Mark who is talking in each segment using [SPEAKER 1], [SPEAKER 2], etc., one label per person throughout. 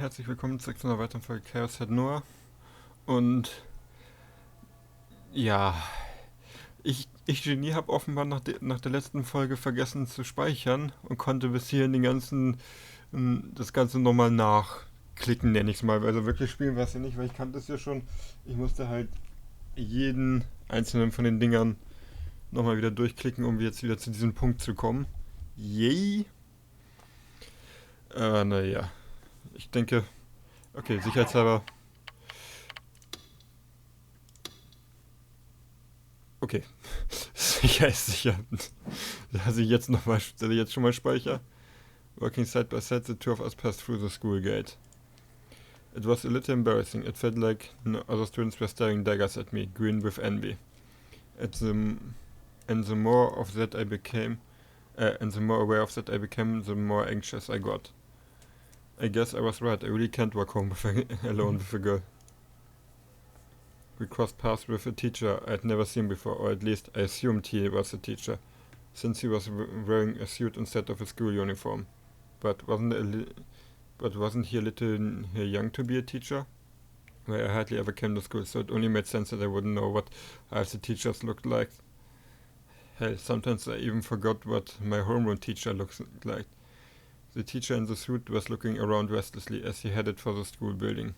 [SPEAKER 1] Herzlich willkommen zurück zu einer weiteren Folge Chaos hat Noah. Und ja, ich Genie, habe offenbar nach der letzten Folge vergessen zu speichern und konnte bis hierhin das Ganze nochmal nachklicken, nenne ich es mal. Also wirklich spielen war es ja nicht, weil ich kannte es ja schon. Ich musste halt jeden einzelnen von den Dingern nochmal wieder durchklicken, um jetzt wieder zu diesem Punkt zu kommen. Yay! Naja, ich denke, okay, sicherheitshalber. Okay. Sicher ist sicher. Dass ich jetzt schon mal speichere. Working side by side, the two of us passed through the school gate. It was a little embarrassing. It felt like other students were staring daggers at me, green with envy. And the more of that I became, and the more aware of that I became, the more anxious I got. I guess I was right. I really can't walk home alone with a girl. We crossed paths with a teacher I'd never seen before, or at least I assumed he was a teacher, since he was wearing a suit instead of a school uniform. But wasn't he a little young to be a teacher? Well, I hardly ever came to school, so it only made sense that I wouldn't know what half the teachers looked like. Hell, sometimes I even forgot what my homeroom teacher looked like. The teacher in the suit was looking around restlessly as he headed for the school building.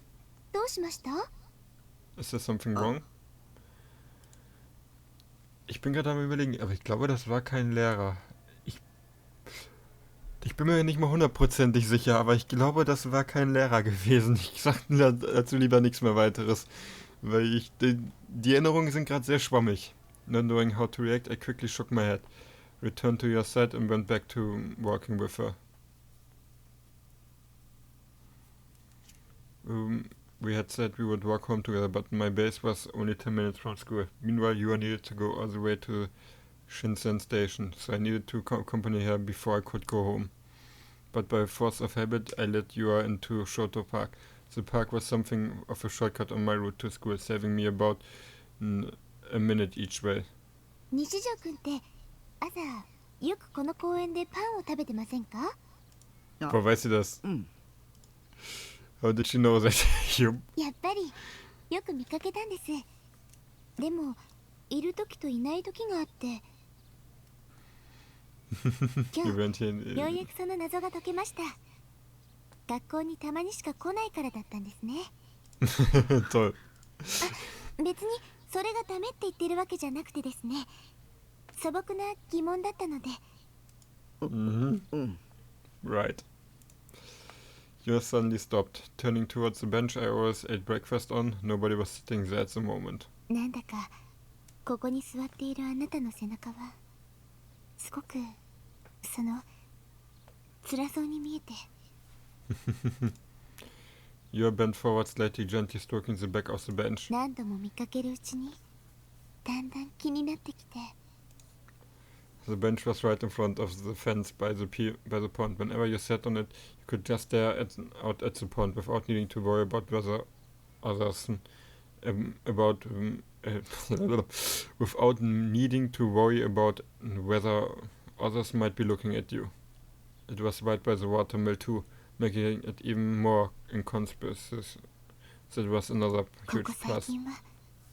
[SPEAKER 2] どうしました?
[SPEAKER 1] Is there something wrong? Ich bin gerade am Überlegen, aber ich glaube, das war kein Lehrer. Ich bin mir nicht mal hundertprozentig sicher, aber ich glaube, das war kein Lehrer gewesen. Ich sag dazu lieber nichts mehr weiteres, weil die Erinnerungen sind gerade sehr schwammig. Not knowing how to react, I quickly shook my head, returned to your side and went back to walking with her. We had said we would walk home together, but my base was only 10 minutes from school. Meanwhile, you needed to go all the way to Shinsen Station, so I needed to accompany her before I could go home. But by force of habit, I led Yua into Shoto Park. The park was something of a shortcut on my route to school, saving me about a minute each way.
[SPEAKER 2] 日常くんって朝よくこの公園でパンを食べてませんか?
[SPEAKER 1] Woher weiß sie das? How did she know that?
[SPEAKER 2] やっぱりよく見かけたんです。でもいる時といない時があって。今日ようやくその謎が解けました。学校にたまにしか来ないからだったんですね。
[SPEAKER 1] Toll.
[SPEAKER 2] 別にそれがダメって言ってるわけじゃなくてですね。素朴な疑問だったので。
[SPEAKER 1] Right. You suddenly stopped, turning towards the bench I always ate breakfast on. Nobody was sitting there at the moment.
[SPEAKER 2] なんだかここに座っているあなたの背中はすごく辛そうに見えて。
[SPEAKER 1] You bent forward slightly, gently stroking the back of the bench.
[SPEAKER 2] 何度も見かけるうちにだんだん気になってきて。
[SPEAKER 1] The bench was right in front of the fence by the pond. Whenever you sat on it, you could just stare out at the pond without needing to worry about whether others without needing to worry about whether others might be looking at you. It was right by the watermill too, making it even more inconspicuous. That was another huge
[SPEAKER 2] ここ最
[SPEAKER 1] plus.
[SPEAKER 2] 近は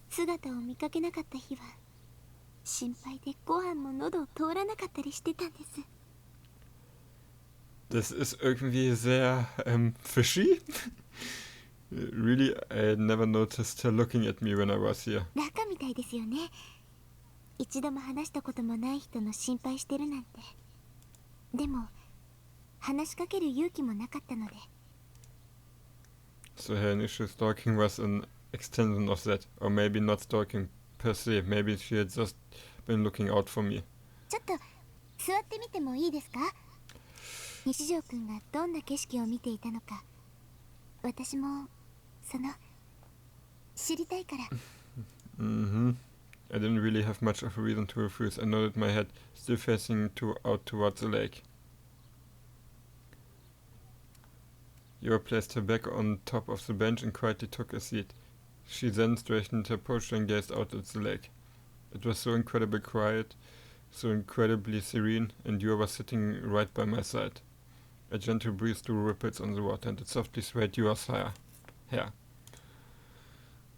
[SPEAKER 2] 姿を見かけなかった日は心配でご飯も喉を通らなかったりしてたんです。
[SPEAKER 1] Das ist irgendwie sehr fishy. Really, I never noticed her looking at me when I was here.
[SPEAKER 2] バカみたいですよね。一度も話したこともない人の心配してるなんて。でも話しかける勇気もなかったので。
[SPEAKER 1] So her initial stalking was an extension of that, or maybe not stalking per se. Maybe she had just been looking out for me.
[SPEAKER 2] ちょっと座ってみてもいいですか? 日常くんがどんな景色を見ていたのか私も知りたいから。
[SPEAKER 1] I didn't really have much of a reason to refuse. I nodded my head, still facing out towards the lake. Yura placed her back on top of the bench and quietly took a seat. She then straightened her posture and gazed out at the lake. It was so incredibly quiet, so incredibly serene, and Yura was sitting right by my side. A gentle breeze drew ripples on the water, and it softly swayed Yua's hair.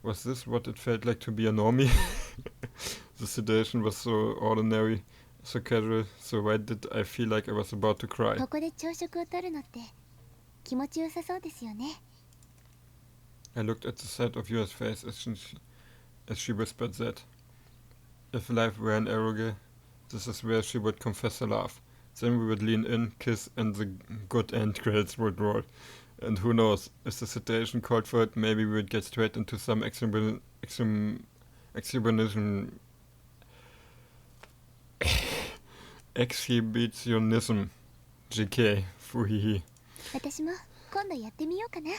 [SPEAKER 1] Was this what it felt like to be a normie? The situation was so ordinary, so casual, so why did I feel like I was about to cry?
[SPEAKER 2] ここで朝食をとるのって気持ちよさそうですよね。
[SPEAKER 1] I looked at the side of Yua's face as she whispered that. If life were an eroge, this is where she would confess her love. Then we would lean in, kiss, and the good end credits would roll. And who knows, if the situation called for it, maybe we would get straight into some exhibitionism. GK. Fuhihi.
[SPEAKER 2] 私も今度やってみようかな。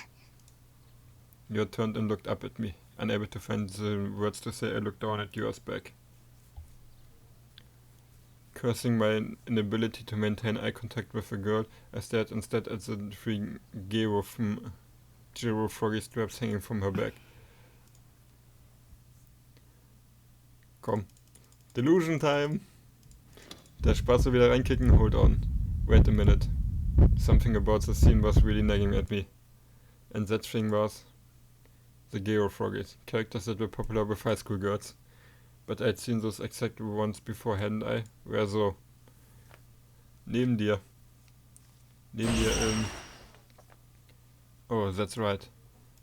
[SPEAKER 1] You turned and looked up at me. Unable to find the words to say, I looked down at yours back. Cursing my inability to maintain eye contact with the girl, I stared instead at the three Gero froggy straps hanging from her back. Komm. Delusion time! Der Spaß wieder reinkicken, hold on. Wait a minute. Something about the scene was really nagging at me. And that thing was... the Gero froggies. Characters that were popular with high school girls. But I'd seen those exact ones before, hadn't I? Where so? Neben dir. Oh, that's right.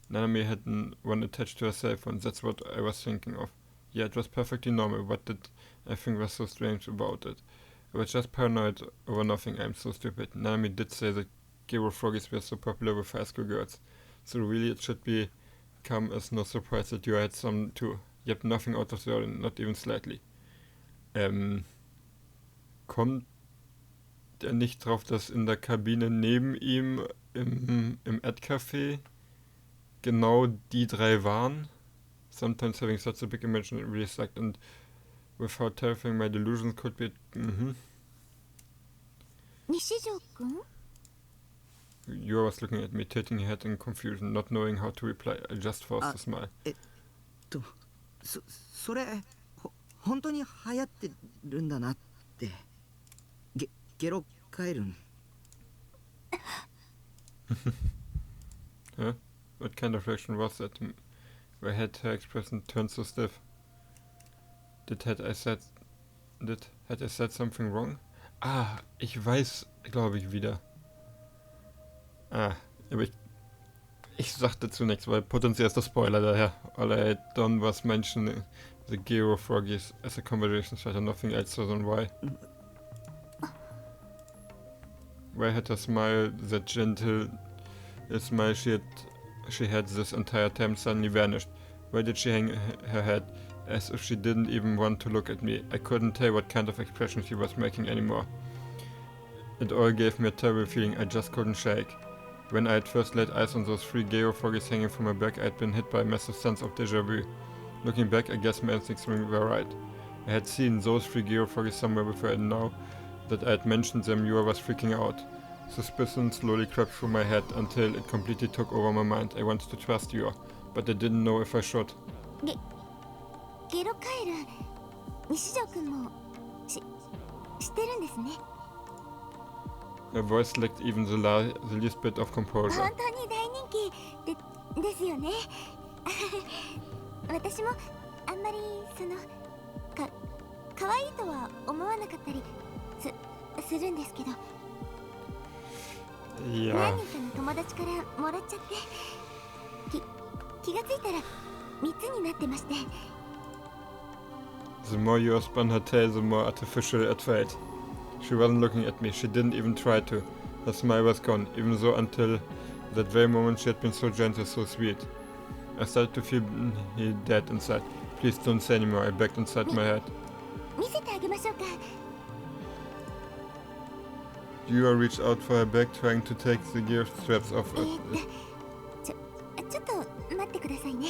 [SPEAKER 1] Nanami had one attached to her cell phone. That's what I was thinking of. Yeah, it was perfectly normal. What did I think was so strange about it? I was just paranoid over nothing. I'm so stupid. Nanami did say that Gero froggies were so popular with high school girls. So really it should come as no surprise that you had some too. Yet nothing out of the ordinary, not even slightly. Kommt er nicht drauf, dass in der Kabine neben ihm im Ad-Café genau die drei waren? Sometimes having such a big imagination really sucked, and with how terrifying my delusions could be...
[SPEAKER 2] Nishijo-kun?
[SPEAKER 1] You was looking at me, tilting her head in confusion, not knowing how to reply. I just forced a smile.
[SPEAKER 3] それ本当に流行ってるんだなって。ゲロカエルン。
[SPEAKER 1] Huh? What kind of reaction was that? Why had her expression turned so stiff? Had I said something wrong? Ah, ich weiß, glaube ich, wieder. Ah, aber ich sag dazu nichts, weil potenziell ist der Spoiler daher. All I had done was mention the Gero froggies as a conversation starter, nothing else, so then why? Why had her smile, that gentle smile she had this entire time, suddenly vanished? Why did she hang her head, as if she didn't even want to look at me? I couldn't tell what kind of expression she was making anymore. It all gave me a terrible feeling I just couldn't shake. When I had first laid eyes on those three Gero froggies hanging from my back, I had been hit by a massive sense of déjà vu. Looking back, I guess my instincts were right. I had seen those three Gero froggies somewhere before, and now that I had mentioned them, Yua was freaking out. Suspicion slowly crept through my head until it completely took over my mind. I wanted to trust Yua, but I didn't know if I should.
[SPEAKER 2] ゲロカエル、西条くんも知ってるんですね。
[SPEAKER 1] Her voice lacked even the least bit of composure.
[SPEAKER 2] 本当に大人気ですよね。私もあんまり可愛いとは思わなかったりするんですけど。
[SPEAKER 1] Yeah.
[SPEAKER 2] 何人かの友達からもらっちゃって気がついたら3つになってまして。
[SPEAKER 1] The more Yua spun her tail, the more artificial it felt. She wasn't looking at me, she didn't even try to. Her smile was gone, even though until that very moment she had been so gentle, so sweet. I started to feel dead inside. Please don't say anymore, I begged inside my head.
[SPEAKER 2] 見せてあげましょうか。
[SPEAKER 1] Yua reached out for her bag, trying to take the gear straps off it.
[SPEAKER 2] ちょっと待ってくださいね。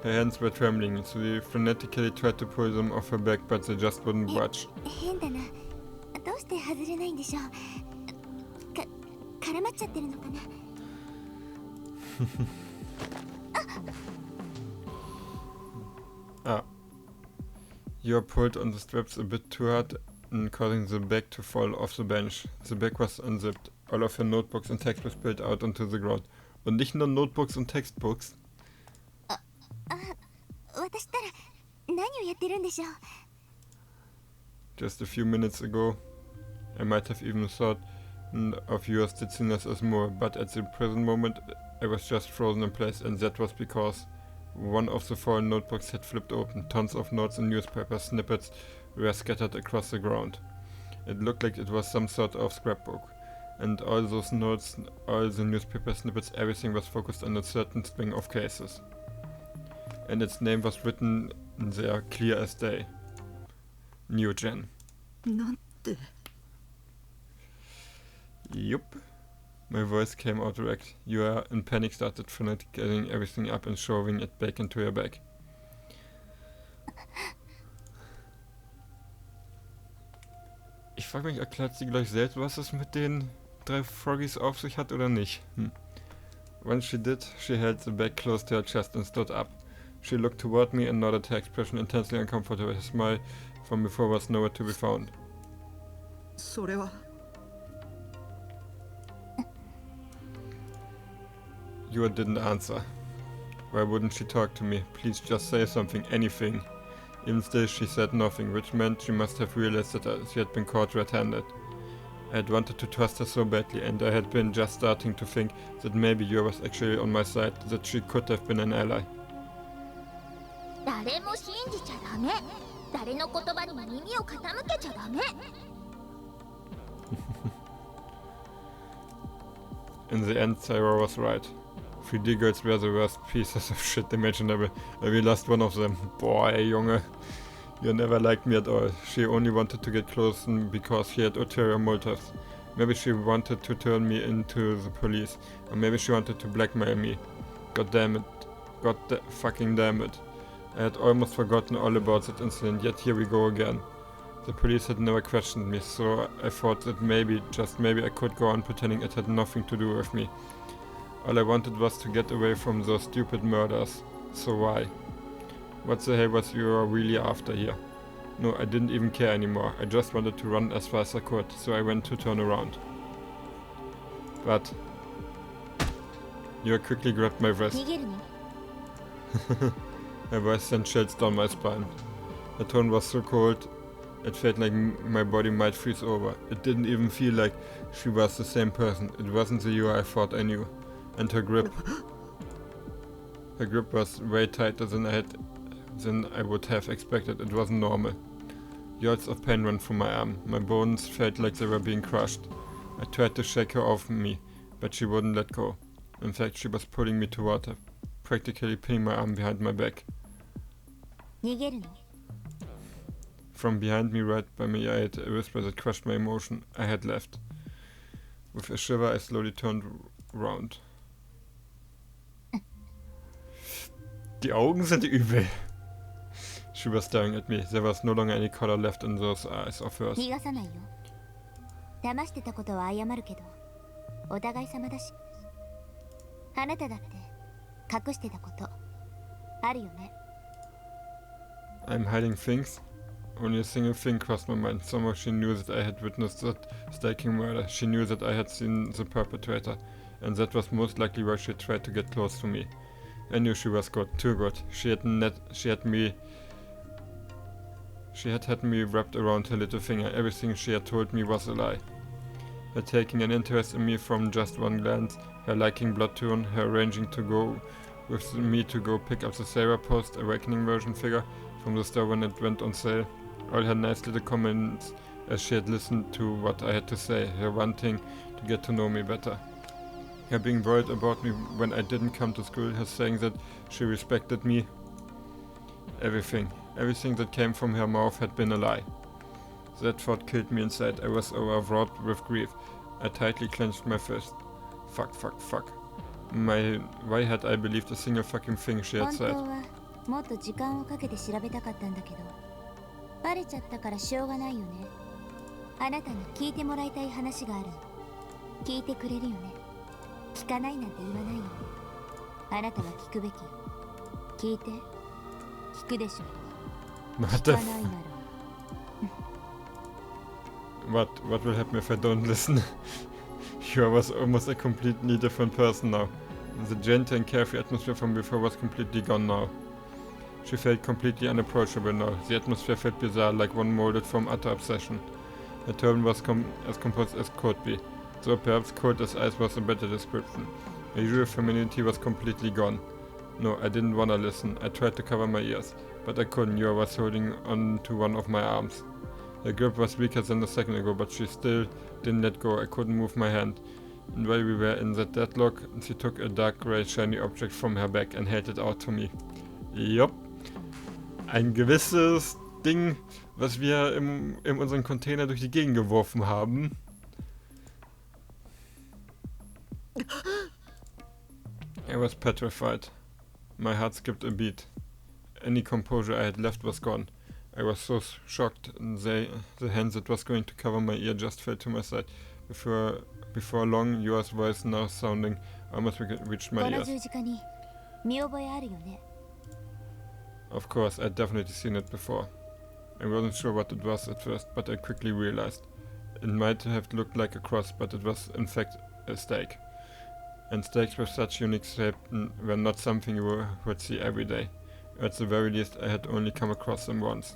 [SPEAKER 1] Her hands were trembling, so she frenetically tried to pull them off her back, but they just wouldn't budge.
[SPEAKER 2] 変だな。どうして外れないんでしょう。絡まっちゃってるのかな。
[SPEAKER 1] Ah. Yua pulled on the straps a bit too hard, causing the bag to fall off the bench. The bag was unzipped. All of her notebooks and textbooks spilled out onto the ground. Und nicht nur Notebooks und Textbooks.
[SPEAKER 2] 私ったら何をやってるんでしょう。
[SPEAKER 1] Just a few minutes ago, I might have even thought of you as dizziness as more, but at the present moment, I was just frozen in place, and that was because one of the fallen notebooks had flipped open. Tons of notes and newspaper snippets were scattered across the ground. It looked like it was some sort of scrapbook. And all those notes, all the newspaper snippets, everything was focused on a certain string of cases. And its name was written there, clear as day. New Gen.
[SPEAKER 3] なんて。
[SPEAKER 1] Yup. My voice came out erect. You are in panic, started frantic, getting everything up and shoving it back into your bag. Ich frage mich, erklärt sie gleich selbst, was es mit den 3 Froggies auf sich hat oder nicht? When she did, she held the bag close to her chest and stood up. She looked toward me and nodded, her expression intensely uncomfortable. Her smile from before was nowhere to be found.
[SPEAKER 3] それは。
[SPEAKER 1] You didn't answer. Why wouldn't she talk to me? Please just say something, anything. Even still, she said nothing, which meant she must have realized that she had been caught red-handed. I had wanted to trust her so badly, and I had been just starting to think that maybe you was actually on my side, that she could have been an ally.
[SPEAKER 2] 誰も信じちゃダメ。誰の言葉にも耳を傾けちゃダメ。
[SPEAKER 1] In the end, Sarah was right. 3D girls were the worst pieces of shit imaginable. We lost one of them. Boy, Junge. You never liked me at all. She only wanted to get close because she had ulterior motives. Maybe she wanted to turn me into the police. Or maybe she wanted to blackmail me. God damn it. Fucking damn it. I had almost forgotten all about that incident, yet here we go again. The police had never questioned me, so I thought that maybe, just maybe, I could go on pretending it had nothing to do with me. All I wanted was to get away from those stupid murders. So why? What the hell was you really after here? No, I didn't even care anymore. I just wanted to run as fast as I could, so I went to turn around. But you quickly grabbed my wrist.
[SPEAKER 2] 逃げるの？
[SPEAKER 1] My voice sent chills down my spine. The tone was so cold, it felt like my body might freeze over. It didn't even feel like she was the same person. It wasn't the you I thought I knew. And her grip was way tighter than I would have expected. It wasn't normal. Yells of pain ran through my arm. My bones felt like they were being crushed. I tried to shake her off me, but she wouldn't let go. In fact, she was pulling me toward her, practically pinning my arm behind my back.
[SPEAKER 2] 逃げるの？
[SPEAKER 1] From behind me, right by me, I had a whisper that crushed my emotion. I had left. With a shiver, I slowly turned round. Die Augen sind übel. She was staring at me. There was no longer any color left in those eyes of hers.
[SPEAKER 2] 逃がさないよ。騙してたことは謝るけど、お互い様だし。あなただって隠してたことあるよね。
[SPEAKER 1] I'm hiding things? Only a single thing crossed my mind. Somehow she knew that I had witnessed that stalking murder. She knew that I had seen the perpetrator, and that was most likely why she tried to get close to me. I knew she was good, too good. She had had me wrapped around her little finger. Everything she had told me was a lie. Her taking an interest in me from just one glance, her liking blood tone, her arranging to go with me to go pick up the Sarah Post Awakening version figure from the store when it went on sale. All her nice little comments as she had listened to what I had to say, her wanting to get to know me better. Her being worried about me when I didn't come to school, her saying that she respected me. Everything that came from her mouth had been a lie. That thought killed me inside. I was overwrought with grief. I tightly clenched my fist. Fuck. Why had I believed a single fucking thing she had said?
[SPEAKER 2] 本当はもっと時間をかけて調べたかったんだけど、バレちゃったからしょうがないよね。あなたに聞いてもらいたい話がある。聞いてくれるよね。聞かないなんて言わないよ。あなたは聞くべき。聞いて。聞くでしょ。聞かないなら。
[SPEAKER 1] What will happen if I don't listen? You was almost a completely different person now. The gentle and carefree atmosphere from before was completely gone now. She felt completely unapproachable now. The atmosphere felt bizarre, like one molded from utter obsession. Her tone was as composed as could be, though perhaps cold as ice was a better description. Her usual femininity was completely gone. No, I didn't wanna listen. I tried to cover my ears, but I couldn't. Yua was holding on to one of my arms. Her grip was weaker than a second ago, but she still didn't let go. I couldn't move my hand. And while we were in that deadlock, she took a dark grey shiny object from her bag and held it out to me. Yup. Ein gewisses Ding, was wir in unseren Container durch die Gegend geworfen haben. I was petrified. My heart skipped a beat. Any composure I had left was gone. I was so shocked, and the hand that was going to cover my ear just fell to my side. Before long, Yua's voice, now sounding almost reached my ears. Of course, I'd definitely seen it before. I wasn't sure what it was at first, but I quickly realized. It might have looked like a cross, but it was in fact a stake. And stakes with such unique shape were not something you would see every day. At the very least, I had only come across them once.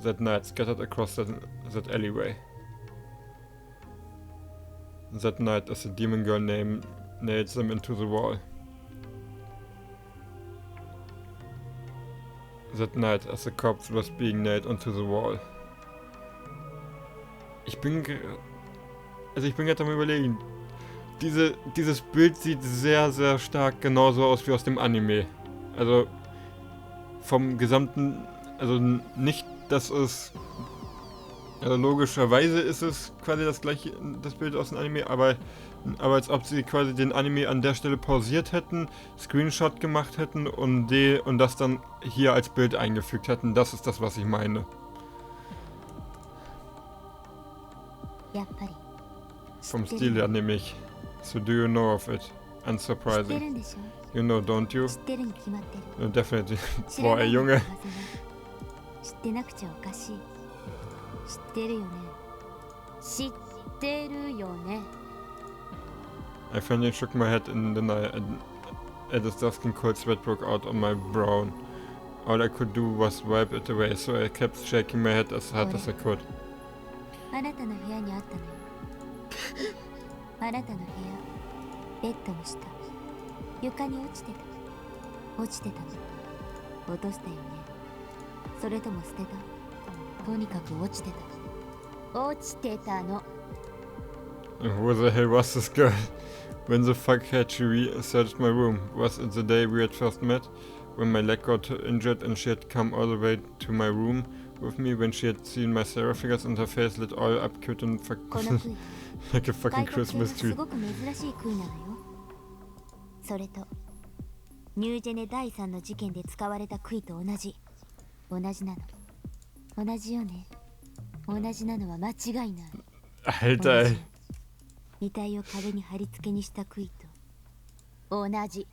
[SPEAKER 1] That night, scattered across that alleyway. That night, as the demon girl nailed them into the wall. That night, as the corpse was being nailed onto the wall. Ich bin gerade am Überlegen. Dieses Bild sieht sehr, sehr stark genauso aus wie aus dem Anime. Also vom gesamten, also nicht, dass es, also logischerweise ist es quasi das gleiche, das Bild aus dem Anime, aber als ob sie quasi den Anime an der Stelle pausiert hätten, Screenshot gemacht hätten und das dann hier als Bild eingefügt hätten. Das ist das, was ich meine. Vom Stil her nämlich. So do you know of it? Unsurprising. You know, don't you? No, definitely. Boah, ey, Junge. I finally shook my head in denial, and a disgusting cold sweat broke out on my brow. All I could do was wipe it away, so I kept shaking my head as hard as I could. あなたの部屋にあったのよ。あなたの部屋、ベッドの下、床に落ちてた。落ちてたの。落としたよね。それとも捨てた。とにかく落ちてた。落ちてたの。Who the hell was this girl? When the fuck had she researched my room? Was it the day we had first met? When my leg got injured and she had come all the way to my room with me, when she had seen my Sarah figures and her face lit all up cute and like a fucking Christmas tree. それとニュージェネ第3の事件で使われた杭と同じなの。同じよね。同じなのは間違いない。Alter. 遺体を壁に貼り付けにした杭と同じ。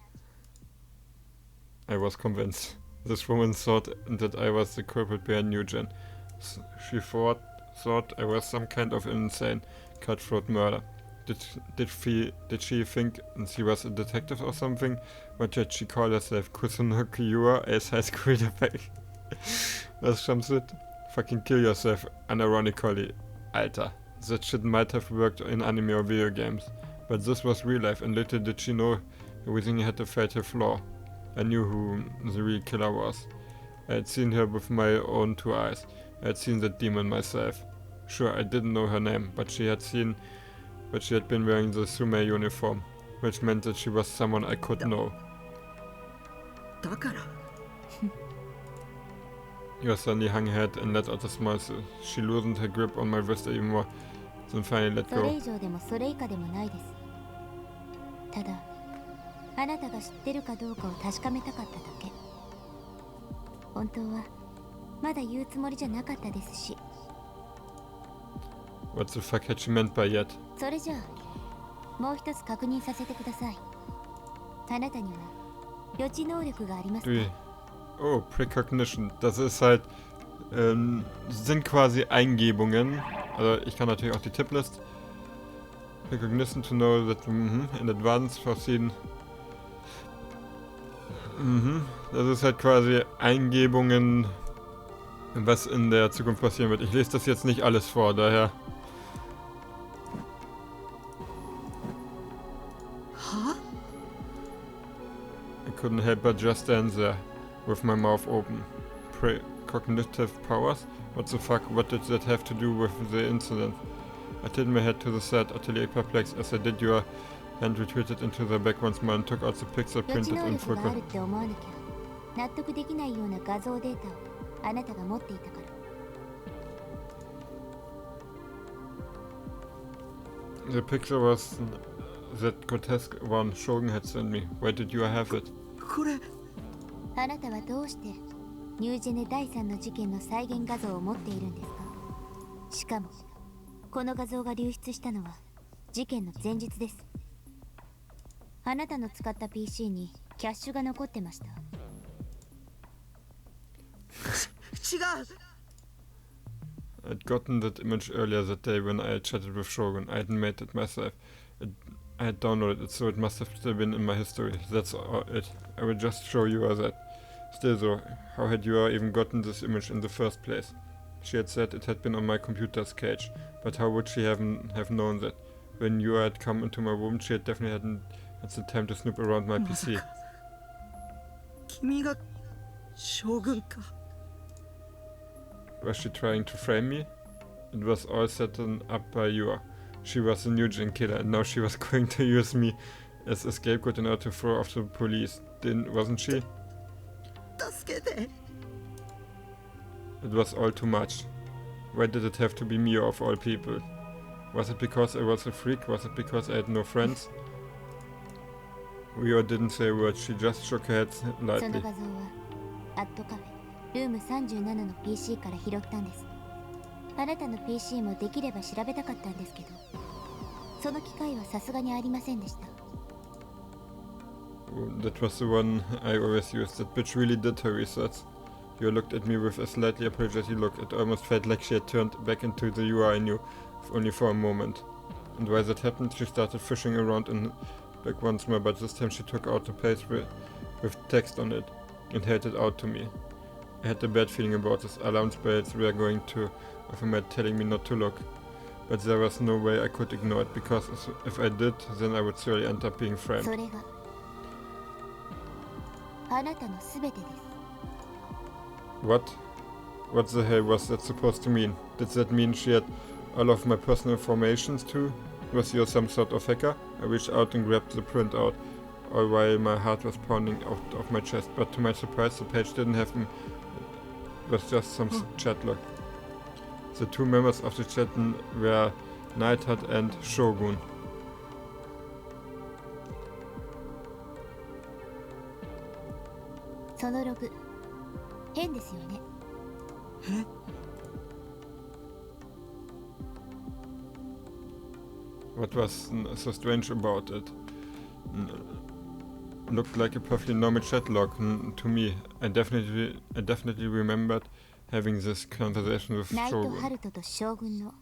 [SPEAKER 1] I was convinced. This woman thought that I was the culprit behind Nugent. She thought I was some kind of insane, cutthroat murder. Did she think she was a detective or something? What did she call herself? Kusunokiura as high school effect? Was some shit? Fucking kill yourself, unironically. Alter. That shit might have worked in anime or video games. But this was real life, and little did she know everything had a fatal flaw. I knew who the real killer was. I had seen her with my own two eyes. I had seen that demon myself. Sure, I didn't know her name, but she had been wearing the Sume uniform, which meant that she was someone I could know. Yua suddenly hung her head and let out a smile. She loosened her grip on my wrist even more, then finally let go. あなたが知ってるかどうかを確かめたかっただけ。本当はまだ言うつもりじゃなかったですし。What the fuck had she meant by yet? それじゃあもう一つ確認させてください。あなたには予知能力がありますか？Oh, precognition. Das ist halt sind quasi Eingebungen. Also ich kann natürlich auch die Tipplist. Recognition to know that in advance foreseen. Das ist halt quasi Eingebungen, was in der Zukunft passieren wird. Ich lese das jetzt nicht alles vor, daher.
[SPEAKER 3] Huh?
[SPEAKER 1] I couldn't help but just stand there, with my mouth open. Cognitive powers? What the fuck, what did that have to do with the incident? I tilted my head to the side, utterly perplexed. As I did, your hand retreated into the back once more and took out the pixel
[SPEAKER 2] 予知
[SPEAKER 1] printed
[SPEAKER 2] 能
[SPEAKER 1] in
[SPEAKER 2] 力
[SPEAKER 1] full
[SPEAKER 2] があるって思わなきゃ納得できないような画像データをあなたが持っていたから
[SPEAKER 1] The picture was that grotesque one Shogun had sent me. Why did you have it?
[SPEAKER 3] これ
[SPEAKER 2] あなたはどうしてニュージェネ第3の事件の再現画像を持っているんですかしかもこの画像が流出したのは事件の前日ですあなたの使った PC にキャッシュが残ってました
[SPEAKER 3] 違う
[SPEAKER 1] I'd gotten that image earlier that day when I had chatted with Shogun. I hadn't made it myself. I had downloaded it, so it must have still been in my history. That's it. I will just show you that. Still though, how had you even gotten this image in the first place? She had said it had been on my computer's cage, but how would she have known that? When you had come into my room, she had definitely hadn't had the time to snoop around my PC.
[SPEAKER 3] 君が将軍か
[SPEAKER 1] Was she trying to frame me? It was all set up by you. She was a Nugent killer, and now she was going to use me as a scapegoat in order to throw off the police. Wasn't she?
[SPEAKER 3] 助けて
[SPEAKER 1] It was all too much. Why did it have to be me of all people? Was it because I was a freak? Was it because I had no friends? Rio didn't say a word, she just shook her head
[SPEAKER 2] その
[SPEAKER 1] lightly.
[SPEAKER 2] 画像はアットカフェルーム37の PC から拾ったんですあなたの PC もできれば調べたかったんですけどその機会はさすがにありませんでした
[SPEAKER 1] That was the one I always used. That bitch really did her research. You looked at me with a slightly apologetic look. It almost felt like she had turned back into the you I knew, if only for a moment. And while that happened, she started fishing around in back once more, but this time she took out a page with text on it and held it out to me. I had a bad feeling about this. Alarm bells were going to of a man telling me not to look. But there was no way I could ignore it, because if I did, then I would surely end up being framed.
[SPEAKER 2] それがあなたのすべてです
[SPEAKER 1] What? What the hell was that supposed to mean? Did that mean she had all of my personal informations too? Was you some sort of hacker? I reached out and grabbed the printout, all while my heart was pounding out of my chest, but to my surprise the page didn't have it was just some chat log. The two members of the chat were Neidhart and Shogun.
[SPEAKER 2] そのログ変ですよね
[SPEAKER 1] What was so strange about it? Looked like a perfectly normal chat log to me. I definitely remembered having this conversation with
[SPEAKER 2] ナイト・
[SPEAKER 1] Shogun.
[SPEAKER 2] ハルトと将軍の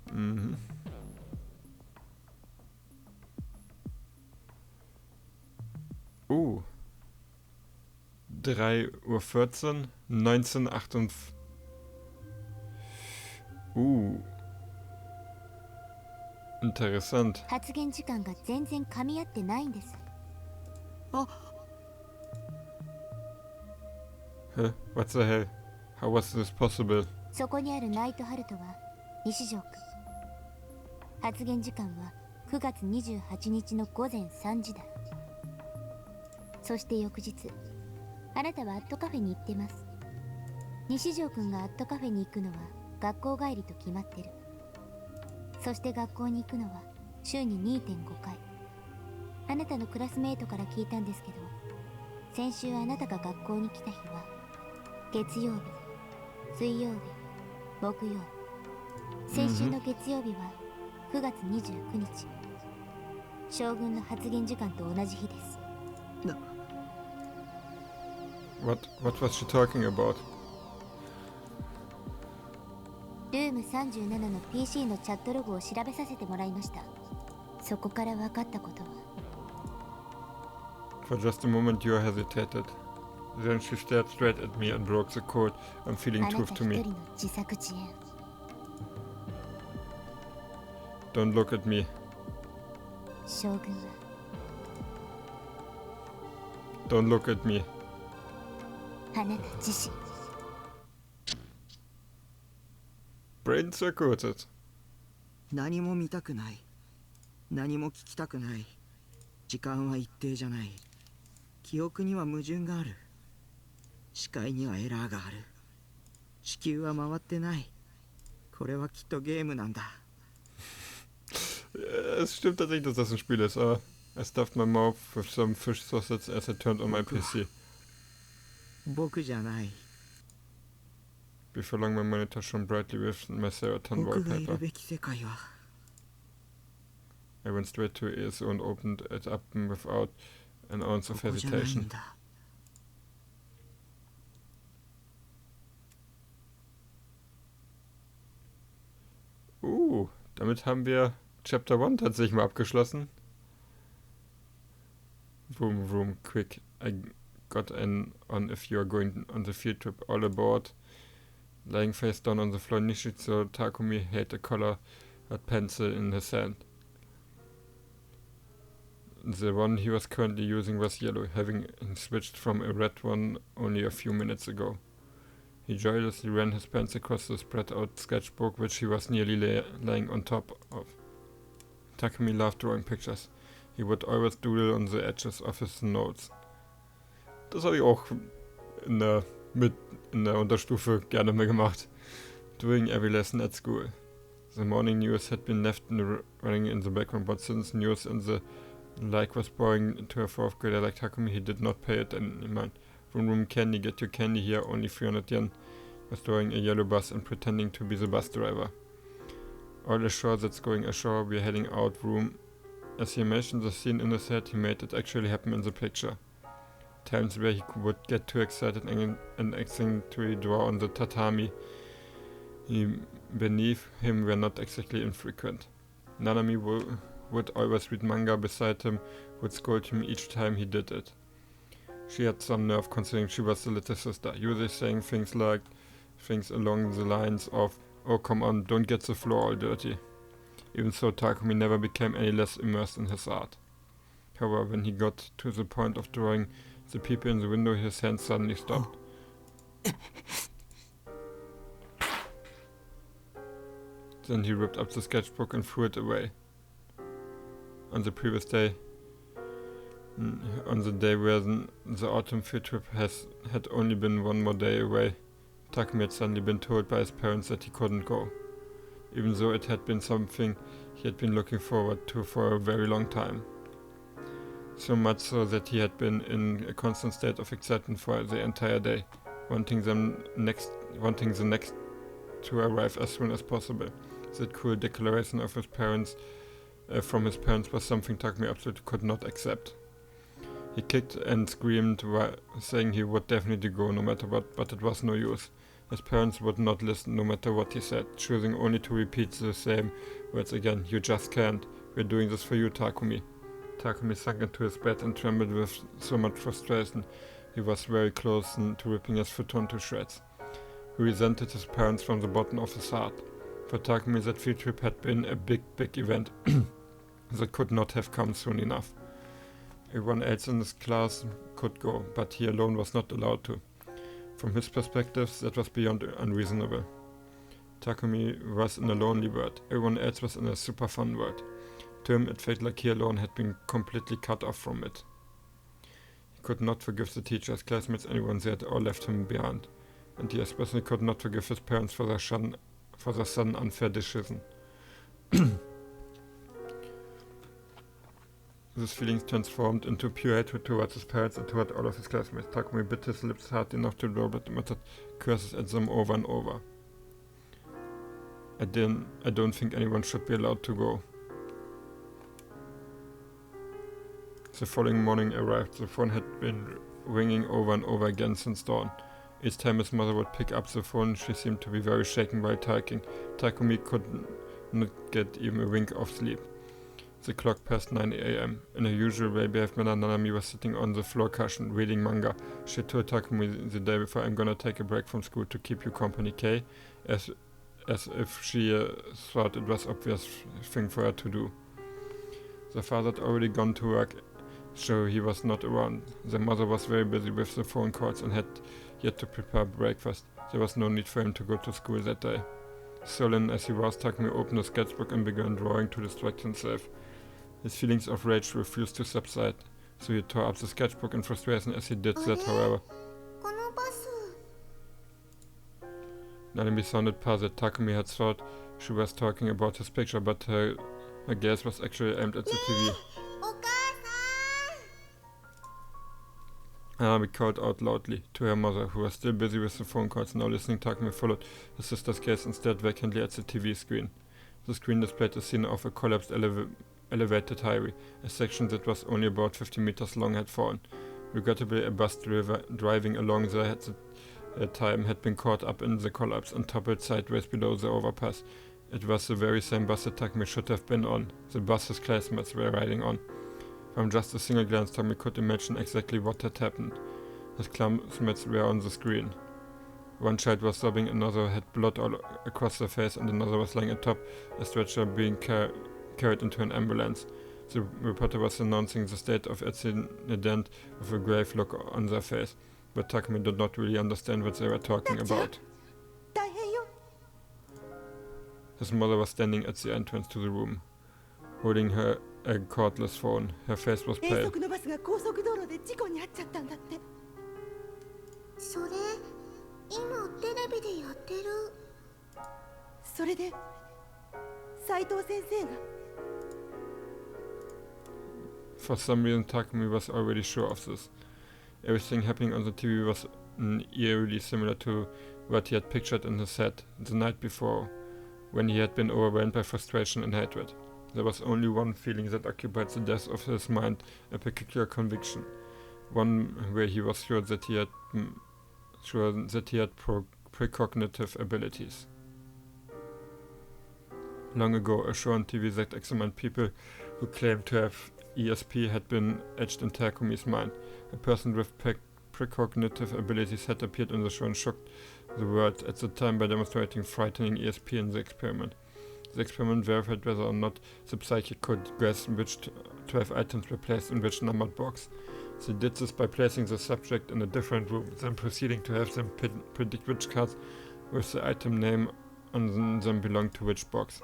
[SPEAKER 1] 3:14 Uhr, 1948. Interessant.
[SPEAKER 2] 発言時間が全然噛み合ってないんです
[SPEAKER 3] あ
[SPEAKER 1] Huh? What the hell? How was this possible?
[SPEAKER 2] そこにあるナイト・ハルトは西条君発言時間は9月28日の午前3時だそして翌日あなたはアットカフェに行ってます西条君がアットカフェに行くのは学校帰りと決まってるそして学校に行くのは週に 2.5 回あなたのクラスメートから聞いたんですけど先週あなたが学校に来た日は月曜日水曜日木曜日先週の月曜日は9月29日将軍の発言時間と同じ日です
[SPEAKER 1] What was she talking about?
[SPEAKER 2] ルーム37の PC のチャットログを調べさせてもらいました。そこから分かったことは。
[SPEAKER 1] For just a moment you hesitated. Then she stared straight at me and broke the code. I'm feeling
[SPEAKER 2] あな
[SPEAKER 1] truth
[SPEAKER 2] た
[SPEAKER 1] to
[SPEAKER 2] 一
[SPEAKER 1] me.
[SPEAKER 2] 人の自作自演。
[SPEAKER 1] Don't look at me.
[SPEAKER 2] 将軍は
[SPEAKER 1] Don't look at me.
[SPEAKER 2] あなた自身。
[SPEAKER 1] Brain circuited.
[SPEAKER 3] 何も見たくない。何も聞きたくない。時間は一定じゃない。記憶には矛盾がある。視界にはエラーがある。地球は回ってない。これはきっとゲームなんだ。
[SPEAKER 1] Es stimmt tatsächlich, dass das ein Spiel ist. I stuffed my mouth with some fish sausage as I turned on my PC.
[SPEAKER 3] 僕じゃない。
[SPEAKER 1] Before long my monitor shone brightly with my Seraton
[SPEAKER 3] 僕がいる
[SPEAKER 1] wallpaper.
[SPEAKER 3] べき世界は
[SPEAKER 1] I went straight to ESO and opened it up without an ounce
[SPEAKER 3] こ
[SPEAKER 1] of
[SPEAKER 3] こじゃないん
[SPEAKER 1] hesitation.
[SPEAKER 3] だ。
[SPEAKER 1] Damit haben wir Chapter 1 tatsächlich mal abgeschlossen. Vroom, vroom, quick. I got an on if you are going on the field trip. All aboard. Lying face down on the floor, Nishitsu Takumi held a collar, a pencil in his hand. The one he was currently using was yellow, having switched from a red one only a few minutes ago. He joyously ran his pens across the spread-out sketchbook which he was nearly laying on top of. Takumi loved drawing pictures. He would always doodle on the edges of his notes. Das habe ich auch in der Unterstufe gerne mehr gemacht. During every lesson at school. The morning news had been left running in the background, but since news in the like was boring to a fourth grader like Takumi, he did not pay it any mind. Vroom vroom candy, get your candy here, only 300 yen. Was drawing a yellow bus and pretending to be the bus driver. All ashore, that's going ashore, we're heading out, vroom. As he imagined the scene in his head, he made it actually happen in the picture. Times where he would get too excited and accidentally draw on the tatami beneath him were not exactly infrequent. Nanami would always read manga beside him, would scold him each time he did it. She had some nerve considering she was the little sister, usually saying things along the lines of, "Oh come on, don't get the floor all dirty." Even so, Takumi never became any less immersed in his art. However, when he got to the point of drawing the people in the window, his hand suddenly stopped. Then he ripped up the sketchbook and threw it away. On the previous day, on the day where the autumn field trip had only been one more day away, Takumi had suddenly been told by his parents that he couldn't go, even though it had been something he had been looking forward to for a very long time. So much so that he had been in a constant state of excitement for the entire day, wanting the next to arrive as soon as possible. That cool declaration of his parents from his parents was something Takumi absolutely could not accept. He kicked and screamed, saying he would definitely go no matter what, but it was no use. His parents would not listen no matter what he said, choosing only to repeat the same words again. "You just can't. We're doing this for you, Takumi." Takumi sank into his bed and trembled with so much frustration. He was very close to ripping his futon to shreds. He resented his parents from the bottom of his heart. For Takumi, that field trip had been a big, big event that could not have come soon enough. Everyone else in his class could go, but he alone was not allowed to. From his perspective, that was beyond unreasonable. Takumi was in a lonely world. Everyone else was in a super fun world. To him, it felt like he alone had been completely cut off from it. He could not forgive the teachers, classmates, anyone they had all left him behind. And he especially could not forgive his parents for their sudden unfair decision. These feelings transformed into pure hatred towards his parents and toward all of his classmates. Takumi bit his lips hard enough to draw, but muttered curses at them over and over. I don't think anyone should be allowed to go. The following morning arrived. The phone had been ringing over and over again since dawn. Each time his mother would pick up the phone, she seemed to be very shaken while talking. Takumi could not get even a wink of sleep. The clock passed 9 a.m. In her usual way, behaved Madame Nanami was sitting on the floor cushion, reading manga. She told Takumi the day before, "I'm gonna take a break from school to keep you company, Kay?" As if she thought it was obvious thing for her to do. The father had already gone to work, so he was not around. The mother was very busy with the phone calls and had yet to prepare breakfast. There was no need for him to go to school that day. Sullen as he was, Takumi opened a sketchbook and began drawing to distract himself. His feelings of rage refused to subside, so he tore up the sketchbook in frustration as he did that, however. Nanami sounded puzzled. Takumi had thought she was talking about his picture, but her gaze was actually aimed at the TV. Nanami called out loudly to her mother, who was still busy with the phone calls. Now listening, Takumi followed his sister's gaze and stared vacantly at the TV screen. The screen displayed a scene of a collapsed elevated highway. A section that was only about 50 meters long had fallen. Regrettably, a bus driving along there at the time had been caught up in the collapse and toppled sideways below the overpass. It was the very same bus that Takumi should have been on, the bus his classmates were riding on. From just a single glance, Takumi could imagine exactly what had happened. His classmates were on the screen. One child was sobbing, another had blood all across their face, and another was lying atop a stretcher being carried into an ambulance. The reporter was announcing the state of accident with a grave look on their face, but Takumi did not really understand what they were talking about. His mother was standing at the entrance to the room, holding a cordless phone. Her face was pale.
[SPEAKER 2] それ今テレビでやってる。それで斉藤先生が
[SPEAKER 1] For some reason, Takumi was already sure of this. Everything happening on the TV was eerily similar to what he had pictured in his head the night before, when he had been overwhelmed by frustration and hatred. There was only one feeling that occupied the depths of his mind, a particular conviction, one where he was sure that he had precognitive abilities. Long ago, a show on TV that examined people who claimed to have ESP had been etched in Takumi's mind. A person with precognitive abilities had appeared in the show and shocked the world at the time by demonstrating frightening ESP in the experiment. The experiment verified whether or not the psychic could guess which 12 items were placed in which numbered box. They did this by placing the subject in a different room, then proceeding to have them predict which cards with the item name on them belonged to which box.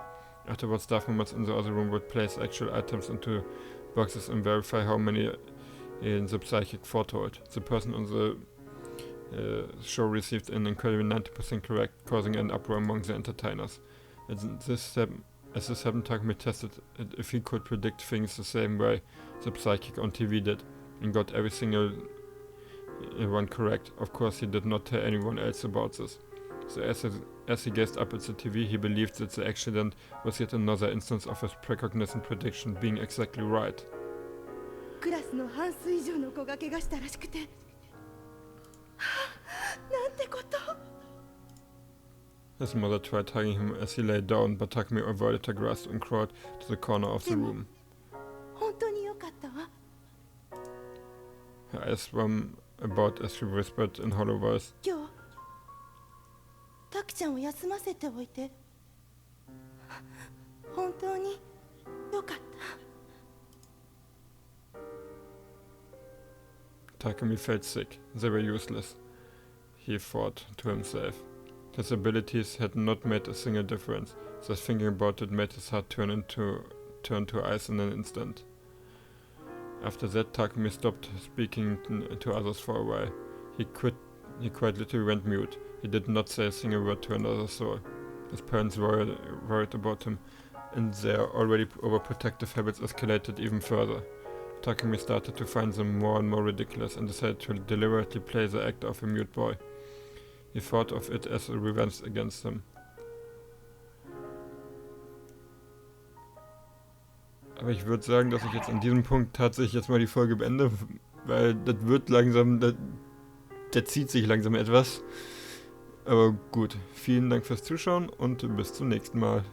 [SPEAKER 1] Afterwards, staff members in the other room would place actual items into boxes and verify how many the psychic foretold. The person on the show received an incredible 90% correct, causing an uproar among the entertainers. As this happened, Takumi tested it if he could predict things the same way the psychic on TV did, and got every single one correct. Of course, he did not tell anyone else about this. So as he gazed up at the TV, he believed that the accident was yet another instance of his precognizant prediction being exactly right.
[SPEAKER 2] クラスの半数以上の子が怪我したらしくて。なんてこと。
[SPEAKER 1] His mother tried hugging him as he lay down, but Takumi avoided her grasp and crawled to the corner of the room.
[SPEAKER 2] 本当に良かったわ。
[SPEAKER 1] Her eyes swam about as she whispered in hollow voice.
[SPEAKER 2] 今日、タキちゃんを休ませておいて。本当に良かった。
[SPEAKER 1] Takumi felt sick. They were useless, he thought to himself. His abilities had not made a single difference. Just thinking about it made his heart turn to ice in an instant. After that, Takumi stopped speaking to others for a while. He quite literally went mute. He did not say a single word to another soul. His parents worried about him, and their already overprotective habits escalated even further. Takumi started to find them more and more ridiculous and decided to deliberately play the act of a mute boy. He thought of it as a revenge against them. Aber ich würde sagen, dass ich jetzt an diesem Punkt tatsächlich jetzt mal die Folge beende, weil das wird langsam, der zieht sich langsam etwas. Aber gut, vielen Dank fürs Zuschauen und bis zum nächsten Mal.